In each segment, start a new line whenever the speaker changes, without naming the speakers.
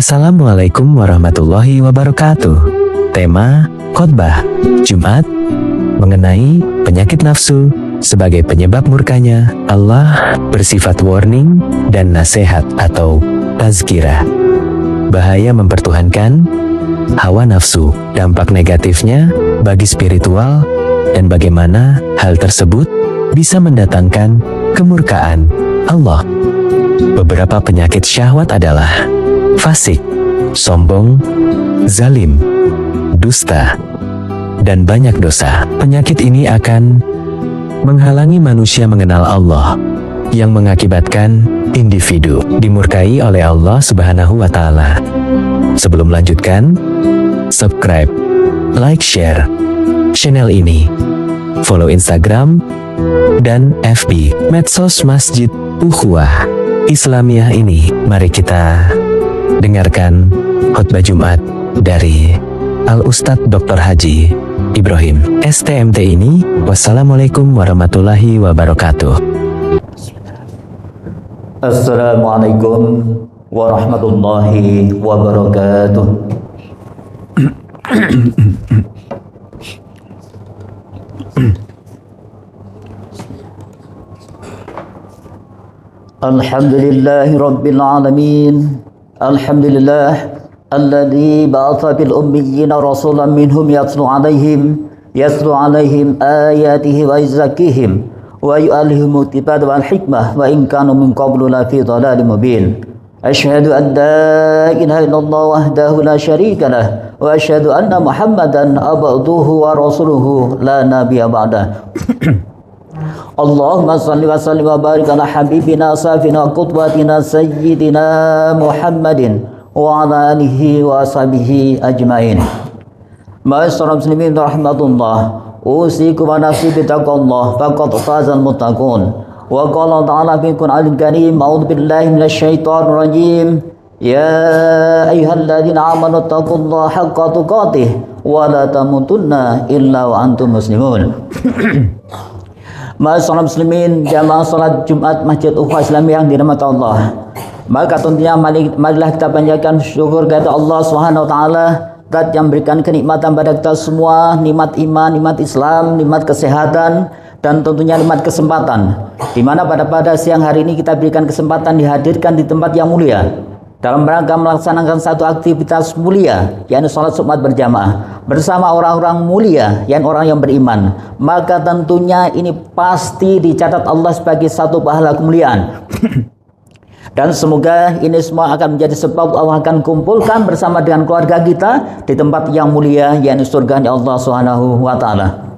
Assalamualaikum warahmatullahi wabarakatuh. Tema khotbah Jumat mengenai penyakit nafsu sebagai penyebab murkanya Allah, bersifat warning dan nasihat atau tazkirah. Bahaya mempertuhankan hawa nafsu, dampak negatifnya bagi spiritual, dan bagaimana hal tersebut bisa mendatangkan kemurkaan Allah. Beberapa penyakit syahwat adalah fasik, sombong, zalim, dusta, dan banyak dosa. Penyakit ini akan menghalangi manusia mengenal Allah, yang mengakibatkan individu dimurkai oleh Allah Subhanahu wa Ta'ala. Sebelum lanjutkan, subscribe, like, share channel ini, follow Instagram dan FB medsos Masjid Ukhuwah Islamiyah ini. Mari kita dengarkan khutbah Jumat dari Al-Ustadz Dr. Haji Ibrahim STMT ini. Wassalamualaikum warahmatullahi wabarakatuh.
Assalamualaikum warahmatullahi wabarakatuh. Alhamdulillahi rabbil alamin. Alhamdulillah alladzi ba'atha fil ummiyina rasulan minhum yatlu alaihim ayatihi wa yuzakkihim wa yu'allimuhumul kitaba wal hikmah wa in kanu min qablu la fi dhalalin mubin. Asyhadu an la ilaha illallah wahdahu la syarika lah wa asyhadu anna Muhammadan abduhu wa rasuluhu la nabiyya ba'dah. Allahumma salli wa sallim wa barik ala habibina safina qudwatina sayyidina Muhammadin wa ala alihi wa ashabihi ajmain. Ma'asyiral muslimin rahmatullah, usikum wa nafsi bitaqwallah faqad fazal muttaqun. Wa qala ta'ala fi Qur'anil Karim, a'udzu billahi minasyaitonir rajim. Ya ayyuhalladzina amanu taqullaha haqqa tuqatih wa la tamutunna illa wa antum muslimun. Ma'asyiral muslimin, jamaah salat Jumat Masjid Ukhuwah Islamiyah yang dirahmati Allah. Maka tentunya marilah kita panjatkan syukur kepada Allah Subhanahu wa Ta'ala, Zat yang memberikan kenikmatan pada kita semua, nikmat iman, nikmat Islam, nikmat kesehatan, dan tentunya nikmat kesempatan. Di mana pada siang hari ini kita berikan kesempatan dihadirkan di tempat yang mulia dalam rangka melaksanakan satu aktivitas mulia, yakni sholat Jumat berjamaah bersama orang-orang mulia, yang orang yang beriman. Maka tentunya ini pasti dicatat Allah sebagai satu pahala kemuliaan. Dan semoga ini semua akan menjadi sebab Allah akan kumpulkan bersama dengan keluarga kita di tempat yang mulia, yakni surga Allah Subhanahu wa Ta'ala.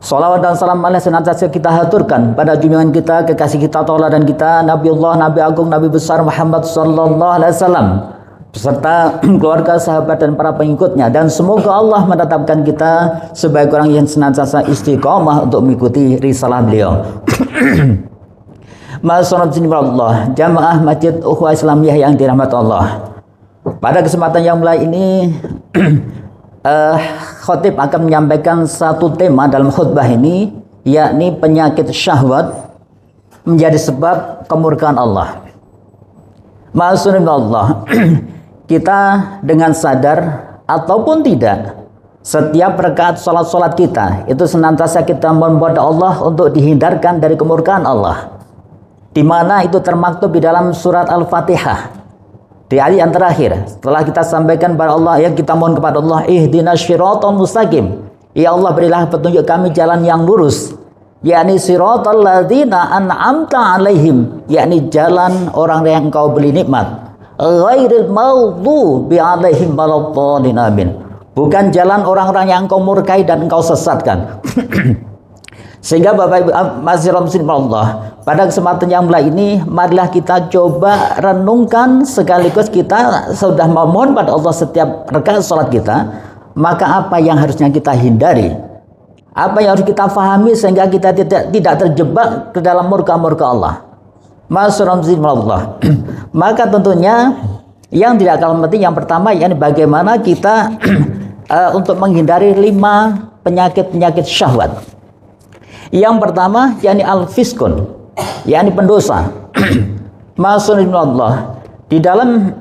Salawat dan salam alaihi senantiasa kita haturkan pada junjungan kita, kekasih kita, tauladan kita, Nabiullah, Nabi Agung, Nabi besar Muhammad sallallahu alaihi wasallam, beserta keluarga, sahabat, dan para pengikutnya. Dan semoga Allah menetapkan kita sebagai orang yang senantiasa istiqomah untuk mengikuti risalah beliau. Masyaallah, jamaah Masjid Ukhuwah Islamiyah yang dirahmati Allah. Pada kesempatan yang mulai ini khotib akan menyampaikan satu tema dalam khutbah ini, yakni penyakit syahwat menjadi sebab kemurkaan Allah. Masyaallah, kita dengan sadar ataupun tidak, setiap rakaat salat kita itu senantiasa kita membuat Allah untuk dihindarkan dari kemurkaan Allah, di mana itu termaktub di dalam surat Al-Fatihah di ayat yang terakhir. Setelah kita sampaikan kepada Allah, ya kita mohon kepada Allah, ihdinas syiratal mustaqim, ya Allah berilah petunjuk kami jalan yang lurus, yakni syiratal ladzina an'amta alaihim, yakni jalan orang yang Engkau beri nikmat, ghairil maghdubi alaihim waladdallin, amin, bukan jalan orang-orang yang Engkau murkai dan Engkau sesatkan. Sehingga Bapak Ibu Masyaallah muslim Allah, pada kesempatan yang mulai ini marilah kita coba renungkan, sekaligus kita sudah memohon pada Allah setiap rakaat salat kita, maka apa yang harusnya kita hindari, apa yang harus kita fahami sehingga kita tidak terjebak ke dalam murka-murka Allah. Masyaallah muslim Allah. Maka tentunya yang tidak kalah penting yang pertama, yakni bagaimana kita untuk menghindari 5 penyakit-penyakit syahwat. Yang pertama, yakni al-fiskun, yakni pendosa. Maksudnya Allah, Di dalam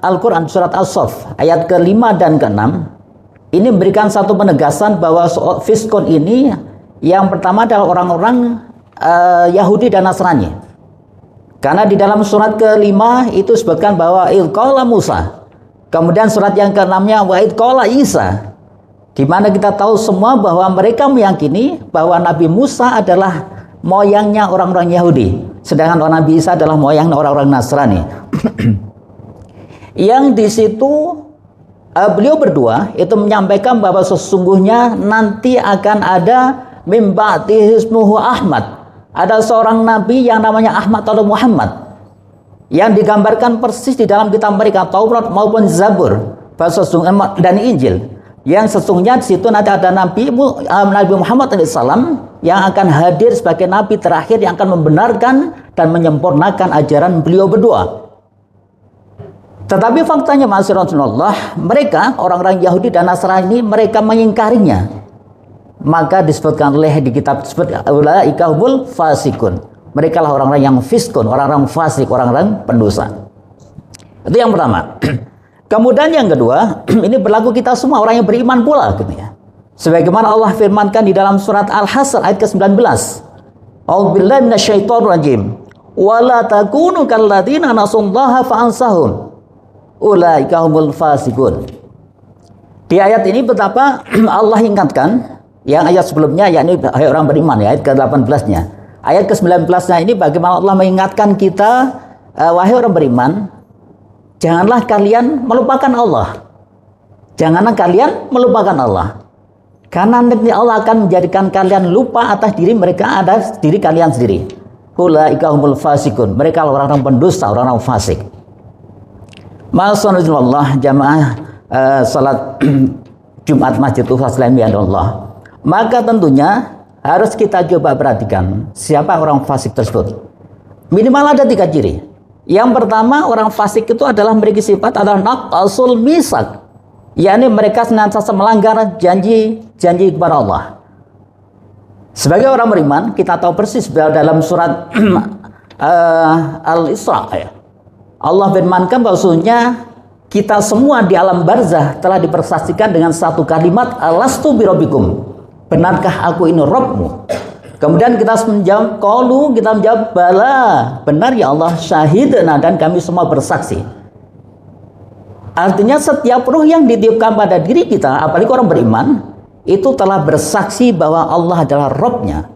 Al-Quran surat As-Saff ayat ke-5 dan ke-6 ini memberikan satu penegasan bahwa fiskon ini yang pertama adalah orang-orang Yahudi dan Nasrani. Karena di dalam surat ke-5 itu disebutkan bahwa idqala Musa. Kemudian surat yang ke-6-nya wa idqala Isa. Di mana kita tahu semua bahwa mereka meyakini bahwa Nabi Musa adalah moyangnya orang-orang Yahudi, sedangkan Nabi Isa adalah moyangnya orang-orang Nasrani. Yang di situ beliau berdua itu menyampaikan bahwa sesungguhnya nanti akan ada mim ba'di ismuhu Ahmad. Ada seorang nabi yang namanya Ahmad atau Muhammad yang digambarkan persis di dalam kitab mereka Taurat maupun Zabur dan Injil. Yang sesungguhnya di situ nanti ada Nabi Muhammad SAW yang akan hadir sebagai nabi terakhir yang akan membenarkan dan menyempurnakan ajaran beliau berdua. Tetapi faktanya Rasulullah, mereka orang-orang Yahudi dan Nasrani mereka mengingkarinya. Maka disebutkan oleh di kitab disebut ulaika humul fasikun. Mereka lah orang-orang yang fiskun, orang-orang fasik, orang-orang pendosa. Itu yang pertama. Kemudian yang kedua, ini berlaku kita semua orang yang beriman pula gitu ya. Sebagaimana Allah firmankan di dalam surat Al-Hasr ayat ke-19. A'udzubillahi minasyaitonir rajim. Wa la takunu kalladzina nasullaha fa'ansahum. Ulaika humul fasikun. Di ayat ini betapa Allah ingatkan yang ayat sebelumnya, yakni orang beriman ya, ayat ke-18-nya. Ayat ke-19-nya ini bagaimana Allah mengingatkan kita, wahai orang beriman, janganlah kalian melupakan Allah. Janganlah kalian melupakan Allah. Karena nanti Allah akan menjadikan kalian lupa atas diri mereka, atas diri kalian sendiri. Ulaika humul fasikun. Mereka orang-orang pendosa, orang-orang fasik. Masyaallah jamaah salat Jumat Masjid Al-Islam ya Allah. Maka tentunya harus kita coba perhatikan siapa orang fasik tersebut. Minimal ada 3 ciri. Yang pertama, orang fasik itu adalah memiliki sifat adalah naqasul misak, yakni mereka senantiasa melanggar janji kepada Allah. Sebagai orang beriman, kita tahu persis dalam surat Al-Isra ya. Allah firmankan bahwasanya kita semua di alam barzah telah dipersaksikan dengan satu kalimat alastu birabbikum. Benarkah aku ini Rabbmu? Kemudian kita menjawab kita menjawab bala, benar ya Allah, syahidna, dan kami semua bersaksi. Artinya setiap ruh yang ditiupkan pada diri kita, apalagi orang beriman, itu telah bersaksi bahwa Allah adalah Rabbnya.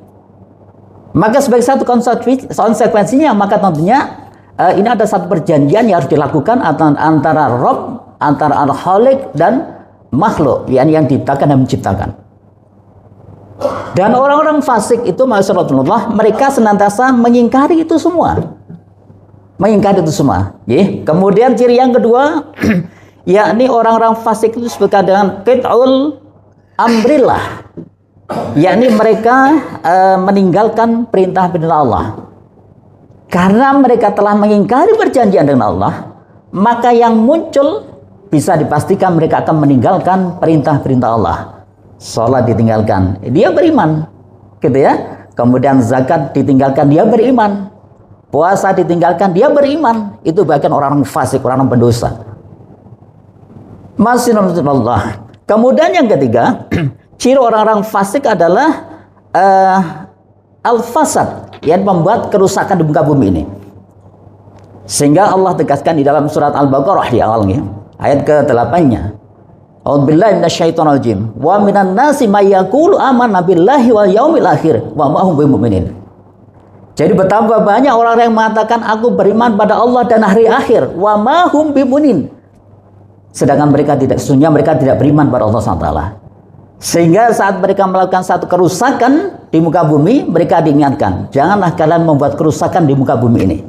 Maka sebagai satu konsekuensinya, maka tentunya ini ada satu perjanjian yang harus dilakukan antara Rabb, antara Al-Khaliq dan makhluk yang diciptakan dan menciptakan. Dan orang-orang fasik itu Rasulullah, mereka senantiasa mengingkari itu semua. Mengingkari itu semua. Kemudian ciri yang kedua, yakni orang-orang fasik itu disebutkan dengan qit'ul amrillah, yakni mereka meninggalkan perintah-perintah Allah. Karena mereka telah mengingkari perjanjian dengan Allah, maka yang muncul bisa dipastikan mereka akan meninggalkan perintah-perintah Allah. Sholat ditinggalkan, dia beriman, gitu ya. Kemudian zakat ditinggalkan, dia beriman. Puasa ditinggalkan, dia beriman. Itu bagian orang fasik, orang pendosa. Masih Allah. Kemudian yang ketiga, ciri orang-orang fasik adalah al-fasad, yang membuat kerusakan di muka bumi ini. Sehingga Allah tegaskan di dalam surat Al-Baqarah di awalnya, ayat ke-8-nya. A'udzubillahi minasyaitonir rajim. Wa minan nasi may yaqulu amanna billahi wal yaumil akhir wa ma hum bimumin. Jadi betapa banyak orang yang mengatakan aku beriman pada Allah dan hari akhir, wa ma hum bimumin. Sedangkan mereka tidak beriman pada Allah SWT. Sehingga saat mereka melakukan satu kerusakan di muka bumi, mereka diingatkan, janganlah kalian membuat kerusakan di muka bumi ini.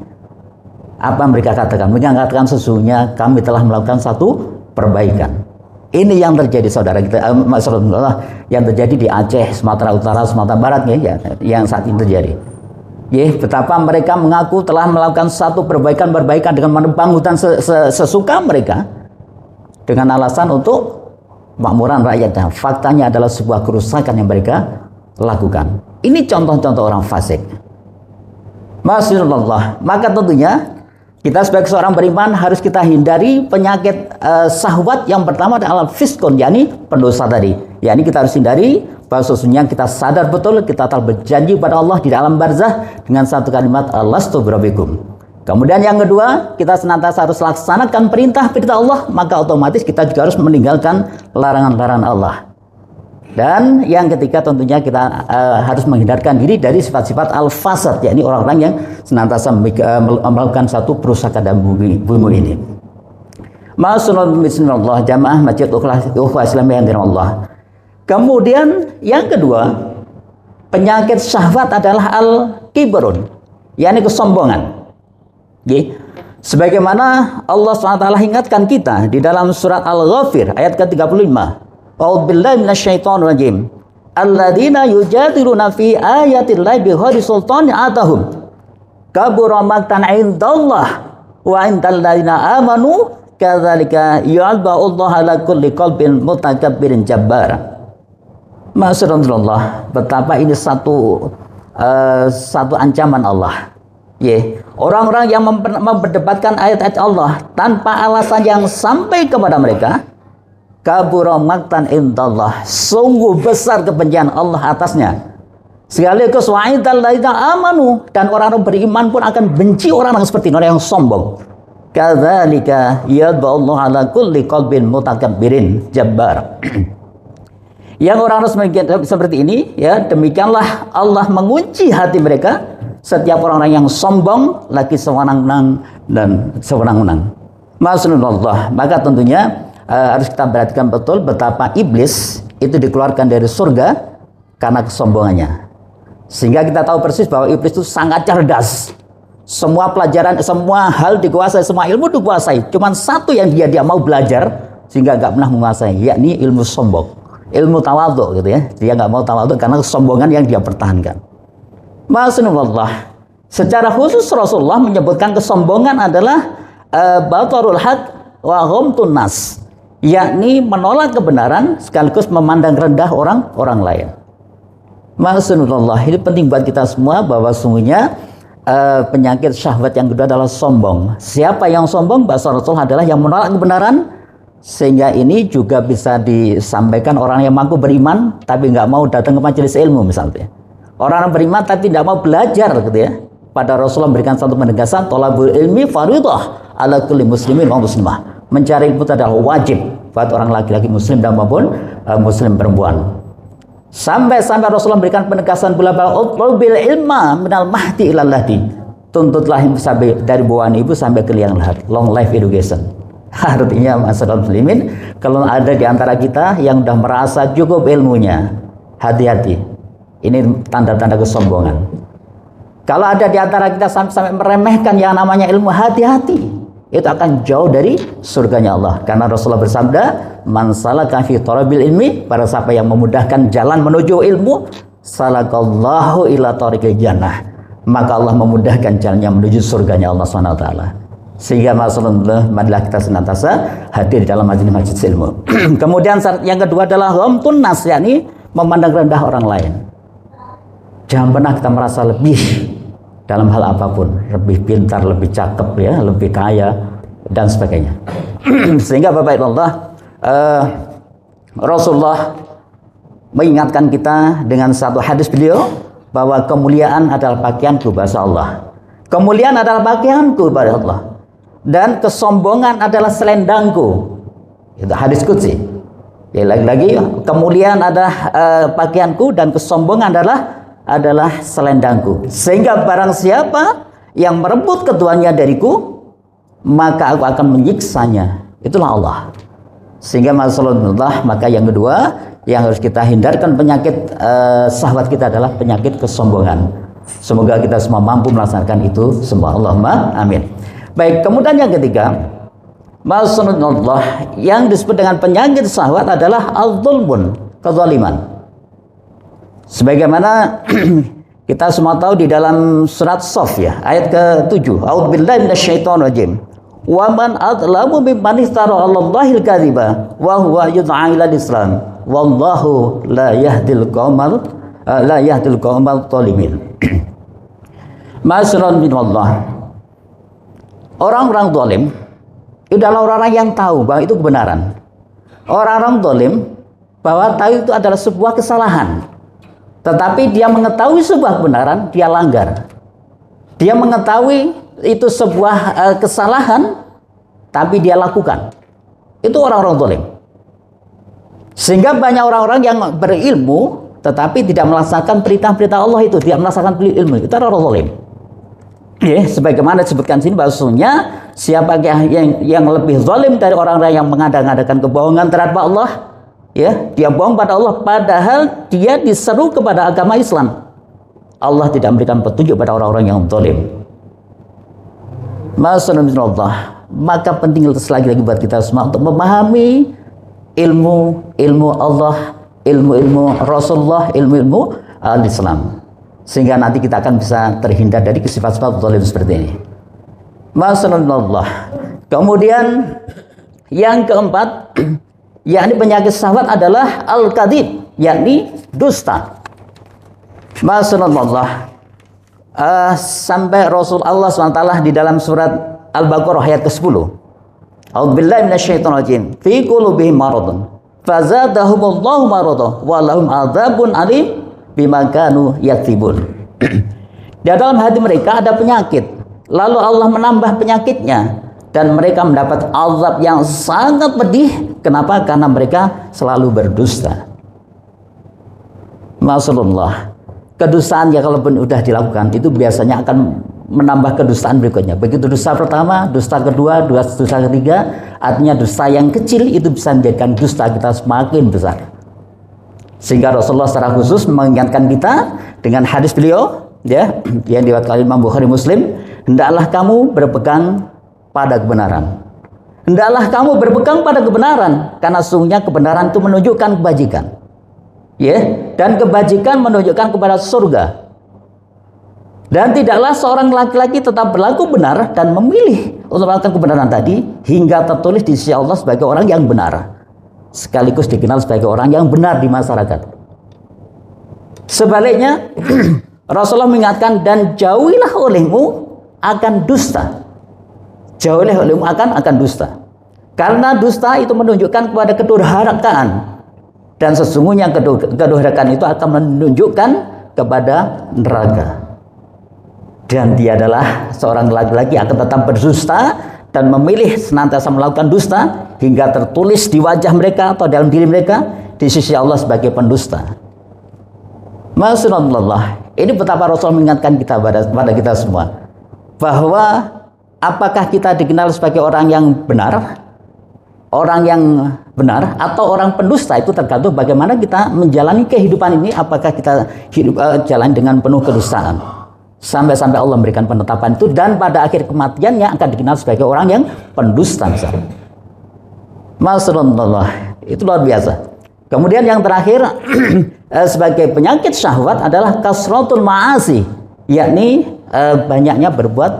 Apa mereka katakan? Mereka katakan sesungguhnya kami telah melakukan satu perbaikan. Ini yang terjadi saudara kita, yang terjadi di Aceh, Sumatera Utara, Sumatera Barat ya, yang saat ini terjadi. Betapa mereka mengaku telah melakukan satu perbaikan dengan menebang hutan sesuka mereka dengan alasan untuk makmuran rakyatnya. Faktanya adalah sebuah kerusakan yang mereka lakukan. Ini contoh-contoh orang fasik. Masyaallah. Maka tentunya Kita sebagai seorang beriman harus kita hindari penyakit syahwat yang pertama adalah fiskun, yakni pendosa tadi. Yakni kita harus hindari bahwa sesungguhnya kita sadar betul kita telah berjanji pada Allah di dalam barzah dengan satu kalimat alastu birabbikum. Kemudian yang kedua, kita senantiasa harus laksanakan perintah-perintah Allah, maka otomatis kita juga harus meninggalkan larangan-larangan Allah. Dan yang ketiga tentunya kita harus menghindarkan diri dari sifat-sifat al-fasad, yakni orang-orang yang senantiasa melakukan satu perusakan dalam bumi ini. Bismillah, jamaah masjid ukhuwah Islam yang dirahmati Allah. Kemudian yang kedua, penyakit syahwat adalah al-kibrun, yakni kesombongan. Sebagaimana Allah SWT ingatkan kita di dalam surat Al-Ghafir ayat ke-35. A'udzubillahi minasyaitonir rajim. Alladzina yujadiluna fi ayatillahi bighairi sultanin atahum. Kabura maqtan 'indallah wa 'indal ladzina amanu kadzalika yu'adba'ullahu ala kulli qalbin mutakabbirin jabbar. Masyaallah, betapa ini satu ancaman Allah. Orang-orang yang memperdebatkan ayat-ayat Allah tanpa alasan yang sampai kepada mereka, kabura maqtan indallah, sungguh besar kebencian Allah atasnya. Sekaligus wa'idal ladzina amanu, dan orang-orang beriman pun akan benci orang-orang seperti ini, orang yang sombong. Kadzalika yadba'ullahu ala kulli qalbin mutakabbirin jabbar. Yang orang-orang seperti ini, ya, demikianlah Allah mengunci hati mereka setiap orang-orang yang sombong lagi sewenang-wenang dan sewenang-wenang. Maksudullah, maka tentunya harus kita perhatikan betul betapa iblis itu dikeluarkan dari surga karena kesombongannya. Sehingga kita tahu persis bahwa iblis itu sangat cerdas. Semua pelajaran, semua hal dikuasai, semua ilmu dikuasai. Cuman satu yang dia mau belajar sehingga nggak pernah menguasai, yakni ilmu sombong, ilmu tawadhu, gitu ya. Dia nggak mau tawadhu karena kesombongan yang dia pertahankan. Maksudullah, secara khusus Rasulullah menyebutkan kesombongan adalah batarul haq wa ghamtun nas, yakni menolak kebenaran sekaligus memandang rendah orang lain. Maksudullah, ini penting buat kita semua bahwa sungguhnya penyakit syahwat yang kedua adalah sombong. Siapa yang sombong? Bahasa Rasul adalah yang menolak kebenaran. Sehingga ini juga bisa disampaikan orang yang mampu beriman tapi nggak mau datang ke majelis ilmu misalnya. Orang yang beriman tapi tidak mau belajar, gitu ya. Pada Rasulullah memberikan satu penegasan, thalabul ilmi fardhah ala kulli muslimin wa muslimah. Mencari ilmu itu adalah wajib buat orang laki-laki muslim dan maupun muslim perempuan. Sampai Rasulullah memberikan penegasan pula bahwa bil ilma minal mahdi ilal lahdi. Tuntutlah sampai dari bawaan ibu sampai ke liang lahat. Long life education. Artinya masyarakat muslimin, kalau ada di antara kita yang sudah merasa cukup ilmunya, hati-hati. Ini tanda-tanda kesombongan. Kalau ada di antara kita sampai meremehkan yang namanya ilmu, hati-hati. Itu akan jauh dari surganya Allah. Karena Rasulullah bersabda, man salaka fi thalabil ilmi, para siapa yang memudahkan jalan menuju ilmu, salakallahu ila tariqil jannah, maka Allah memudahkan jalannya menuju surganya Allah SWT. Sehingga maksudullah, marilah kita senantiasa hadir di dalam majelis ilmu. Kemudian syarat yang kedua adalah ghamtun nas, yakni memandang rendah orang lain. Jangan pernah kita merasa lebih dalam hal apapun, lebih pintar, lebih cakep, ya, lebih kaya dan sebagainya. Sehingga Bapak Allah, Rasulullah mengingatkan kita dengan satu hadis beliau bahwa kemuliaan adalah pakaianku, bahasa Allah. Kemuliaan adalah pakaianku, bahasa Allah. Dan kesombongan adalah selendangku. Itu hadis qudsi. Ya, lagi-lagi kemuliaan adalah pakaianku dan kesombongan adalah selendangku. Sehingga barang siapa yang merebut keduanya dariku, maka aku akan menyiksanya. Itulah Allah. Sehingga masalahullah, maka yang kedua yang harus kita hindarkan penyakit syahwat kita adalah penyakit kesombongan. Semoga kita semua mampu melaksanakan itu semua. Allahumma amin. Baik, kemudian yang ketiga, masalahullah, yang disebut dengan penyakit syahwat adalah al-zulmun, kezaliman. Sebagaimana kita semua tahu di dalam surat Shaf, ya, ayat ke-7, a'udzubillahi minasyaitonir rajim. Wa man adlamu mimman iftara 'alallahi al-kadhiba wa huwa yud'a ila al-islam wallahu la yahdil qaumal zalimin. Masyaallah, Orang-orang zalim itu adalah orang-orang yang tahu bahwa itu kebenaran. Orang-orang zalim bahwa tahu itu adalah sebuah kesalahan. Tetapi dia mengetahui sebuah kebenaran, dia langgar. Dia mengetahui itu sebuah kesalahan, tapi dia lakukan. Itu orang-orang zalim. Sehingga banyak orang-orang yang berilmu tetapi tidak melaksanakan perintah-perintah Allah itu, tidak melaksanakan ilmu, itu orang zalim. Ya, sebagaimana disebutkan sini bahwasanya siapa yang lebih zalim dari orang-orang yang mengada-ngadakan kebohongan terhadap Allah, ya, dia bohong pada Allah padahal dia diseru kepada agama Islam. Allah tidak memberikan petunjuk pada orang-orang yang zalim. Masyaallah, maka penting lagi buat kita semua untuk memahami ilmu Allah, ilmu Rasulullah, ilmu al-Islam, sehingga nanti kita akan bisa terhindar dari sifat-sifat zalim seperti ini. Masyaallah. Kemudian yang keempat, yakni penyakit syahwat adalah al-kadzib, yakni dusta. Masyaallah. Sampai Rasul Allah SWT di dalam surat Al-Baqarah ayat ke-10. A'udzubillahi minasyaitonirrajim. Fi qulubihim maradun fazadahumullahu maradah wa lahum adzabun alim bima kanu yakdzibun. Di dalam hati mereka ada penyakit, lalu Allah menambah penyakitnya dan mereka mendapat azab yang sangat pedih. Kenapa? Karena mereka selalu berdusta. Masyaallah. Kedustaan ya kalaupun sudah dilakukan itu biasanya akan menambah kedustaan berikutnya. Begitu dusta pertama, dusta kedua, dusta ketiga, artinya dusta yang kecil itu bisa menjadikan dusta kita semakin besar. Sehingga Rasulullah secara khusus mengingatkan kita dengan hadis beliau, ya, yang diriwayatkan Imam Bukhari Muslim, hendaklah kamu berpegang pada kebenaran. Hendaklah kamu berpegang pada kebenaran, karena sungguhnya kebenaran itu menunjukkan kebajikan. Ya, dan kebajikan menunjukkan kepada surga. Dan tidaklah seorang laki-laki tetap berlaku benar dan memilih untuk melakukan kebenaran tadi hingga tertulis di sisi Allah sebagai orang yang benar, sekaligus dikenal sebagai orang yang benar di masyarakat. Sebaliknya, Rasulullah mengingatkan, dan jauhilah olehmu akan dusta. Jauhilah olehmu akan dusta. Karena dusta itu menunjukkan kepada kedurhakaan. Dan sesungguhnya kedurhakaan itu akan menunjukkan kepada neraka. Dan dia adalah seorang laki-laki akan tetap berdusta dan memilih senantiasa melakukan dusta hingga tertulis di wajah mereka atau dalam diri mereka di sisi Allah sebagai pendusta. Masyaallah. Ini betapa Rasul mengingatkan kita pada kita semua bahwa apakah kita dikenal sebagai orang yang benar, atau orang pendusta, itu tergantung bagaimana kita menjalani kehidupan ini. Apakah kita hidup jalan dengan penuh kedustaan sampai Allah memberikan penetapan itu, dan pada akhir kematiannya akan dikenal sebagai orang yang pendusta misalnya. Masyaallah, itu luar biasa. Kemudian yang terakhir sebagai penyakit syahwat adalah kasratul ma'asi, yakni banyaknya berbuat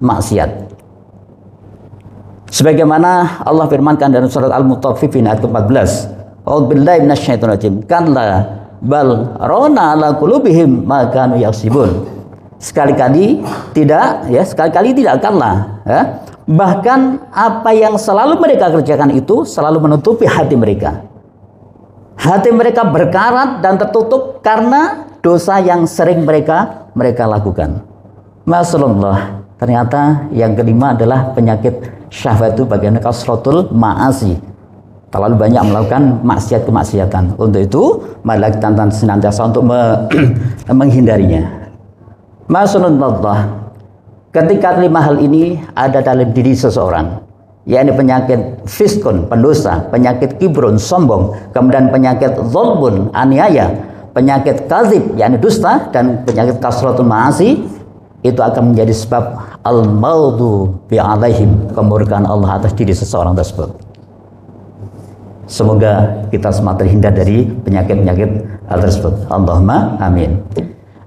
maksiat. Sebagaimana Allah firmankan dalam surat Al-Mutaffifin ayat ke-14. A'udzubillahi minasyaitonirrajim. Kalla bal rana ala qulubihim ma kanu yaksibun. Sekali-kali tidak, kalla, ya. Bahkan apa yang selalu mereka kerjakan itu selalu menutupi hati mereka. Hati mereka berkarat dan tertutup karena dosa yang sering mereka lakukan. Masyaallah. Ternyata yang kelima adalah penyakit syahwat itu bagian kasratul ma'asi. Terlalu banyak melakukan maksiat-kemaksiatan. Untuk itu, marilah kita senantiasa untuk menghindarinya. Masyaallah. Ketika kelima hal ini ada dalam diri seseorang, yakni penyakit fiskun, pendosa, penyakit kibrun, sombong, kemudian penyakit zulmun, aniaya, penyakit kadzib, yakni dusta, dan penyakit kasratul ma'asi, itu akan menjadi sebab al-maghdubi bi'alaihim, kemurkaan Allah atas diri seseorang tersebut. Semoga kita semua terhindar dari penyakit-penyakit hal tersebut. Allahumma amin.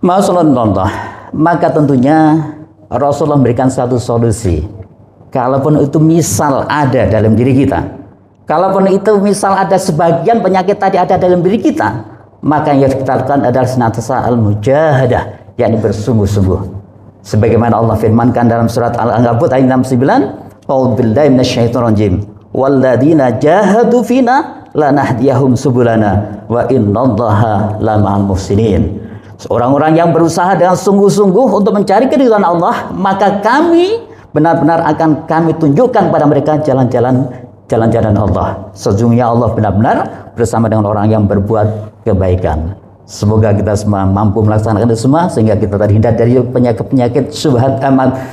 Masyaallah. Maka tentunya Rasulullah memberikan satu solusi. Kalaupun itu misal ada dalam diri kita, kalaupun itu misal ada sebagian penyakit tadi ada dalam diri kita, maka yang kita lakukan adalah senantiasa al-mujahadah, yakni bersungguh-sungguh. Sebagaimana Allah firmankan dalam surat Al-Ankabut ayat 69, "A'udzubillahi minasyaitonir rajim. Walladzina jahadu fina lanahdiyahum subulana wa innallaha lama'al muhsinin." Orang-orang yang berusaha dengan sungguh-sungguh untuk mencari keridhaan Allah, maka kami benar-benar akan kami tunjukkan pada mereka jalan-jalan Allah. Sesungguhnya Allah benar-benar bersama dengan orang yang berbuat kebaikan. Semoga kita semua mampu melaksanakan itu semua sehingga kita terhindar dari penyakit syubhat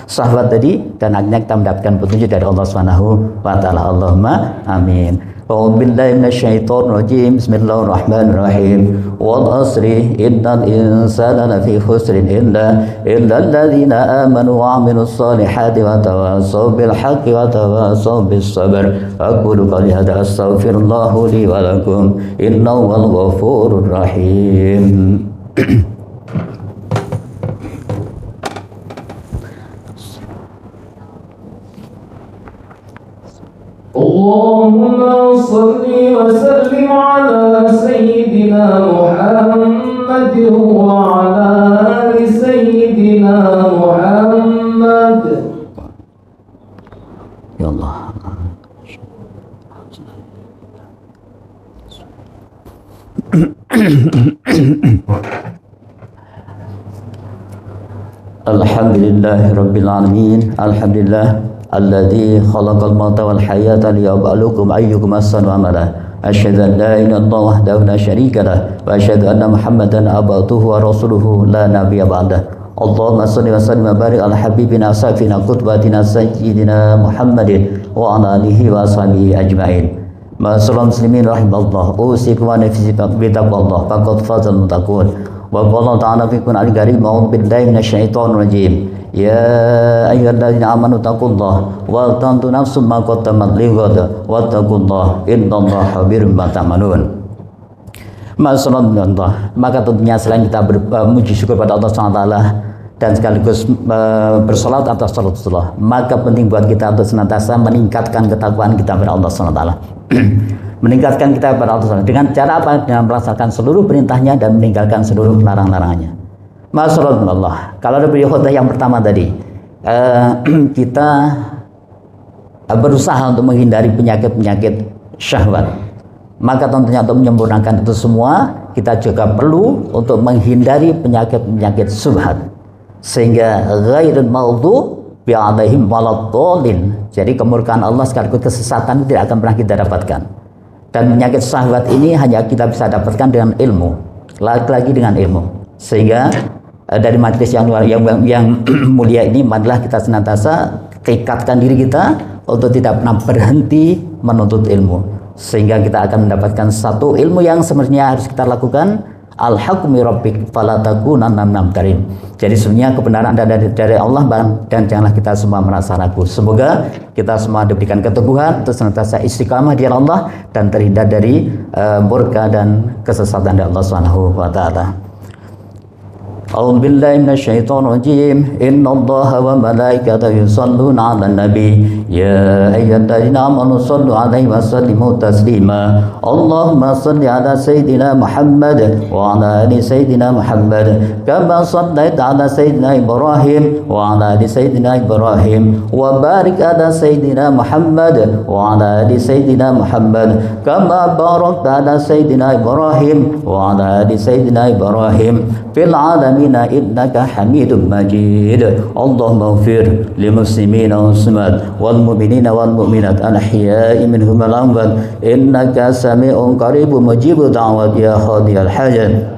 syahwat tadi dan akhirnya kita mendapatkan petunjuk dari Allah Subhanahu wa taala. Allahumma amin. A'udzu billahi minasyaitonir rajim. Bismillahirrahmanirrahim. Wal 'asri innal insana lafi khusrin illa alladzina amanu wa 'amilus solihati wa tawassaw bil haqqi wa tawassaw bis sabr. Aqulu qali hadza astaghfirullahu li wa lakum innahu wal ghafurur rahim.
اللهم صل وسلم على سيدنا محمد وعلى آل سيدنا محمد.
Ya Allah. Alhamdulillahirabbil alamin. Alhamdulillah alladzi khalaqal mauta wal hayata liyabluwakum ayyukum ahsanu amala. Asyhadu an la ilaha illallah wahdahu la syarika lah wa asyhadu anna Muhammadan abduhu wa rasuluhu la nabiyya ba'dah. Allahumma shalli wa sallim wa barik ala habibina safina qutbatina sayyidina Muhammadin wa ala alihi wa ashabihi ajmain. Ma'asyiral muslimin rahimallahu usikum wa nafsi bi taqwallah faqad fazal muttaqun. Wa qala ta'ala fi qur'anil karim a'udzu billahi minasyaitonir rajim. Ya ayyuhalladzina amanu taqullaha wa tanzur nafsum ma qaddamat lighad wattaqullaha innallaha khabirum bima ta'malun. Masyaallah, maka tentunya selain kita memuji syukur pada Allah SWT dan sekaligus bersolat atas Rasulullah, maka penting buat kita untuk senantiasa meningkatkan ketakwaan kita kepada Allah SWT. Meningkatkan kita kepada Allah SWT dengan cara apa? Dengan melaksanakan seluruh perintahnya dan meninggalkan seluruh larang-larangannya. Masyaallah, kalau ada khutbah yang pertama tadi, kita berusaha untuk menghindari penyakit-penyakit syahwat. Maka tentunya untuk menyempurnakan itu semua, kita juga perlu untuk menghindari penyakit-penyakit syubhat. Sehingga ghairul maghdubi alaihim waladdallin. Jadi kemurkaan Allah sekaligus kesesatan tidak akan pernah kita dapatkan. Dan penyakit syahwat ini hanya kita bisa dapatkan dengan ilmu, lagi-lagi dengan ilmu. Sehingga dari majelis yang mulia ini, marilah kita senantiasa ikatkan diri kita untuk tidak pernah berhenti menuntut ilmu, sehingga kita akan mendapatkan satu ilmu yang sebenarnya harus kita lakukan. Al-haqmi rabbik fala takunanna minal mumtarin. Jadi sebenarnya kebenaran dari Allah, dan janganlah kita semua merasa ragu. Semoga kita semua diberikan keteguhan untuk senantiasa istiqamah di Allah dan terhindar dari murka dan kesesatan dari Allah Subhanahu wa taala. A'udzu billahi minasyaitonir rajim. Innallaha wa malaikatahu yusholluna 'alan nabi. Ya ayyuhalladzina amanu shallu 'alaihi wa sallimu taslima. Allahumma shalli 'ala sayyidina Muhammad wa 'ala ali sayyidina Muhammad kama shallaita 'ala sayyidina Ibrahim wa 'ala ali sayyidina Ibrahim wa barik 'ala sayyidina Muhammad wa 'ala ali sayyidina Muhammad kama barakta 'ala sayyidina Ibrahim wa 'ala ali sayyidina Ibrahim fil 'alamin innaka Hamidum Majid. Allahumma ighfir lil muslimina wal muslimat wal mu'minina wal mu'minat al ahya'i minhum wal amwat innaka sami'un qaribun mujibud da'wat ya qadiyal hajat.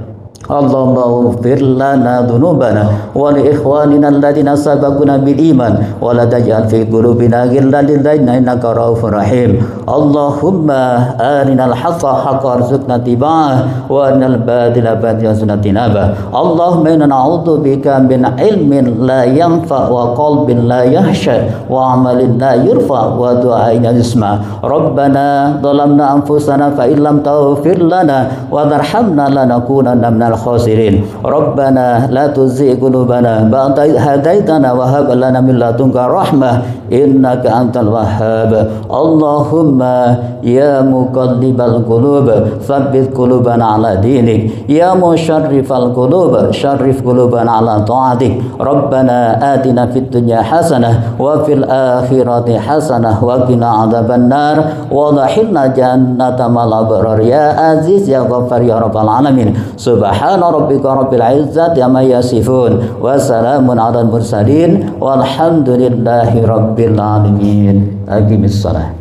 Allahumma ighfir lana dhunubana wa li ikhwanina alladziina sabaquna bil iman wa la taj'al fi qulubina ghillan lil ladzina innaka ra'ufur rahim. Allahumma arinal haqqa haqqan warzuqna ittiba'ah wa arinal batila batilan warzuqna ijtinabah. Allahumma inna na'udzu bika min ilmin la yanfa wa qalbin la yahsha wa amalin la yurfa wa du'ain la yusma. Rabbana dhalamna anfusana fa illam taghfir lana wa tarhamna lanakunanna minal khasirin. Rabbana la tuzigh qulubana ba'da idh hadaitana wa hab lana min ladunka rahmah innaka antal wahhab. Allahumma ya muqallibal qulub tsabbit qulubana ala dinik, ya musharrifal qulub syarrif qulubana ala ta'atik. Rabbana atina fid dunya hasanah wa fil akhirati hasanah wa qina adzabannar wa adkhilna jannata mal abrar ya aziz ya ghaffar ya rabbal alamin. Subhana rabbika rabbil izzati amma yasifun wa salamun alal mursalin walhamdulillahi rabbil alamin. Aqimis shalah.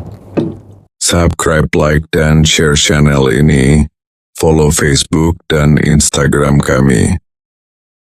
Subscribe, like, dan share channel ini. Follow Facebook dan Instagram kami.